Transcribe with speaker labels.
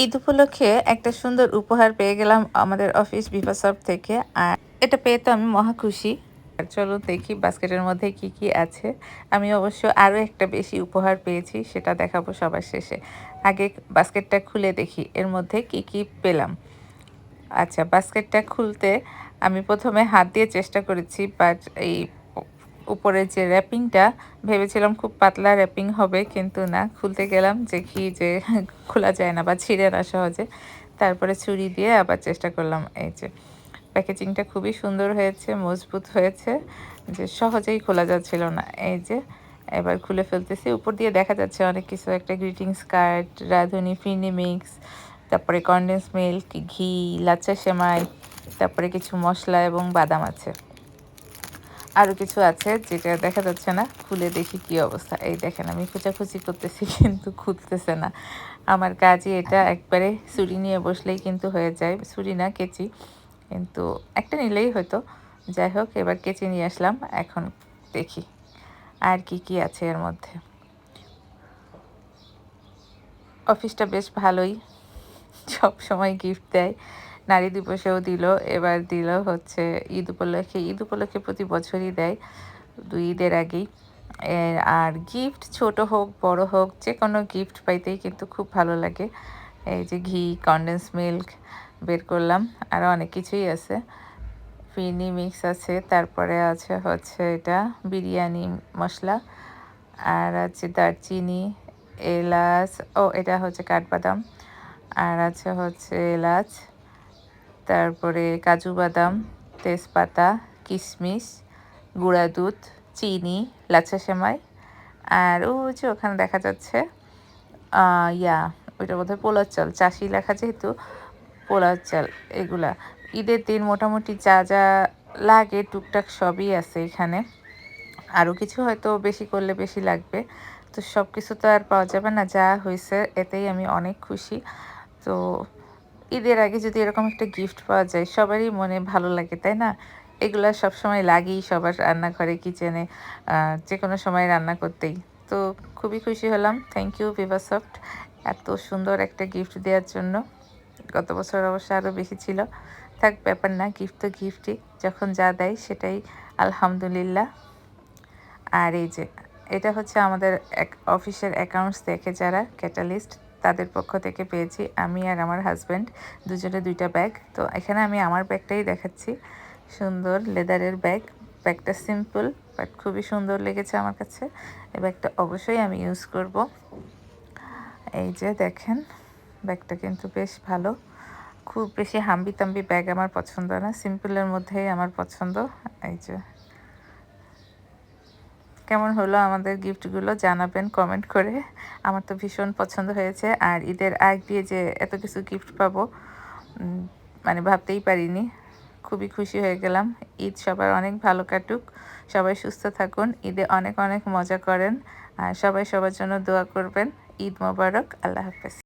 Speaker 1: ঈদ উপলক্ষে একটা সুন্দর উপহার পেয়ে গেলাম আমাদের অফিস বিভাসব থেকে। আর এটা পেয়ে তো আমি মহা খুশি। আর চলো দেখি বাস্কেটের মধ্যে কি কি আছে। আমি অবশ্য আরও একটা বেশি উপহার পেয়েছি, সেটা দেখাবো সবার শেষে। আগে বাস্কেটটা খুলে দেখি এর মধ্যে কি কি পেলাম। আচ্ছা, বাস্কেটটা খুলতে আমি প্রথমে হাত দিয়ে চেষ্টা করেছি, বাট এই উপরে যে র্যাপিংটা ভেবেছিলাম খুব পাতলা র্যাপিং হবে, কিন্তু না, খুলতে গেলাম দেখি যে খোলা যায় না বা ছিঁড়ে না সহজে। তারপরে ছুরি দিয়ে আবার চেষ্টা করলাম। এই যে প্যাকেজিংটা খুবই সুন্দর হয়েছে, মজবুত হয়েছে, যে সহজেই খোলা যাচ্ছিল না। এই যে এবার খুলে ফেলতেছি। উপর দিয়ে দেখা যাচ্ছে অনেক কিছু, একটা গ্রিটিংস কার্ড, রাঁধুনি ফিরনি মিক্স, তারপরে কনডেন্স মিল্ক, ঘি, লাচ্ছা সেমাই, তারপরে কিছু মশলা এবং বাদাম আছে। আরও কিছু আছে যেটা দেখা যাচ্ছে না, খুলে দেখি কি অবস্থা। এই দেখেন আমি খোঁচাখুচি করতেছি কিন্তু খুলতেছে না। আমার কাজই এটা, একবারে ছুরি নিয়ে বসলেই কিন্তু হয়ে যায়। ছুরি না, কেচি, কিন্তু একটা নিলেই হয়তো। যাই হোক, এবার কেচি নিয়ে আসলাম। এখন দেখি আর কি কি আছে এর মধ্যে। অফিসটা বেশ ভালোই, সব সময় গিফট দেয়। নারী দিবসেও দিল, এবার দিল হচ্ছে ঈদ উপলক্ষে। ঈদ উপলক্ষে প্রতি বছরই দেয়, 2 ঈদের আগেই। আর গিফট ছোট হোক বড় হোক, যে কোনো গিফট পাইতেই কিন্তু খুব ভালো লাগে। এই যে ঘি, কনডেন্স মিল্ক বের করলাম, আরও অনেক কিছুই আছে। ফিরনি মিক্স আছে, তারপরে আছে হচ্ছে এটা বিরিয়ানি মশলা, আর আছে দারচিনি, এলাচ, ও এটা হচ্ছে কাঠবাদাম, আর আছে হচ্ছে এলাচ, তারপরে কাজু বাদাম, তেজপাতা, কিশমিশ, গুঁড়া দুধ, চিনি, লাচ্ছা সেমাই, আর ওই যে ওখানে দেখা যাচ্ছে ওইটা বোধহয় পোলার চাল, চাষি লেখা যেহেতু, পোলার চাল। এগুলা ঈদের দিন মোটামুটি যা যা লাগে টুকটাক সবই আছে এখানে। আরও কিছু হয়তো বেশি করলে বেশি লাগবে, তো সব কিছু তো আর পাওয়া যাবে না। যা হয়েছে এতেই আমি অনেক খুশি। তো ঈদের আগে যদি এরকম একটা গিফট পাওয়া যায়, সবারই মনে ভালো লাগে, তাই না? এগুলা সবসময় লাগেই সবার রান্নাঘরে, কিচেনে, যে কোনো সময় রান্না করতেই। তো খুবই খুশি হলাম। থ্যাংক ইউ ভিভাসফট, এত সুন্দর একটা গিফট দেওয়ার জন্য। গত বছর অবশ্য আরও বেশি ছিল, থাক ব্যাপার না, গিফট তো গিফটই, যখন যা দেয় সেটাই আলহামদুলিল্লাহ। আর এই যে এটা হচ্ছে আমাদের অফিসের অ্যাকাউন্টস দেখে যারা, ক্যাটালিস্ট, তাদের পক্ষ থেকে পেয়েছি। আমি আর আমার হাজব্যান্ড দুজনে 2টা ব্যাগ। তো এখানে আমি আমার ব্যাগটাই দেখাচ্ছি, সুন্দর লেদারের ব্যাগ। ব্যাগটা সিম্পল বাট খুবই সুন্দর লেগেছে আমার কাছে। এই ব্যাগটা অবশ্যই আমি ইউজ করব। এই যে দেখেন, ব্যাগটা কিন্তু বেশ ভালো। খুব বেশি হাম্বি-তাম্বি ব্যাগ আমার পছন্দ না, সিম্পলের মধ্যেই আমার পছন্দ। এই যে কেমন হলো আমাদের গিফটগুলো জানাবেন কমেন্ট করে। আমার তো ভীষণ পছন্দ হয়েছে। আর ঈদের আগ দিয়ে যে এত কিছু গিফট পাবো, মানে ভাবতেই পারিনি। খুবই খুশি হয়ে গেলাম। ঈদ সবার অনেক ভালো কাটুক, সবাই সুস্থ থাকুন, ঈদে অনেক অনেক মজা করেন, আর সবাই সবার জন্য দোয়া করবেন। ঈদ মোবারক, আল্লাহ হাফেজ।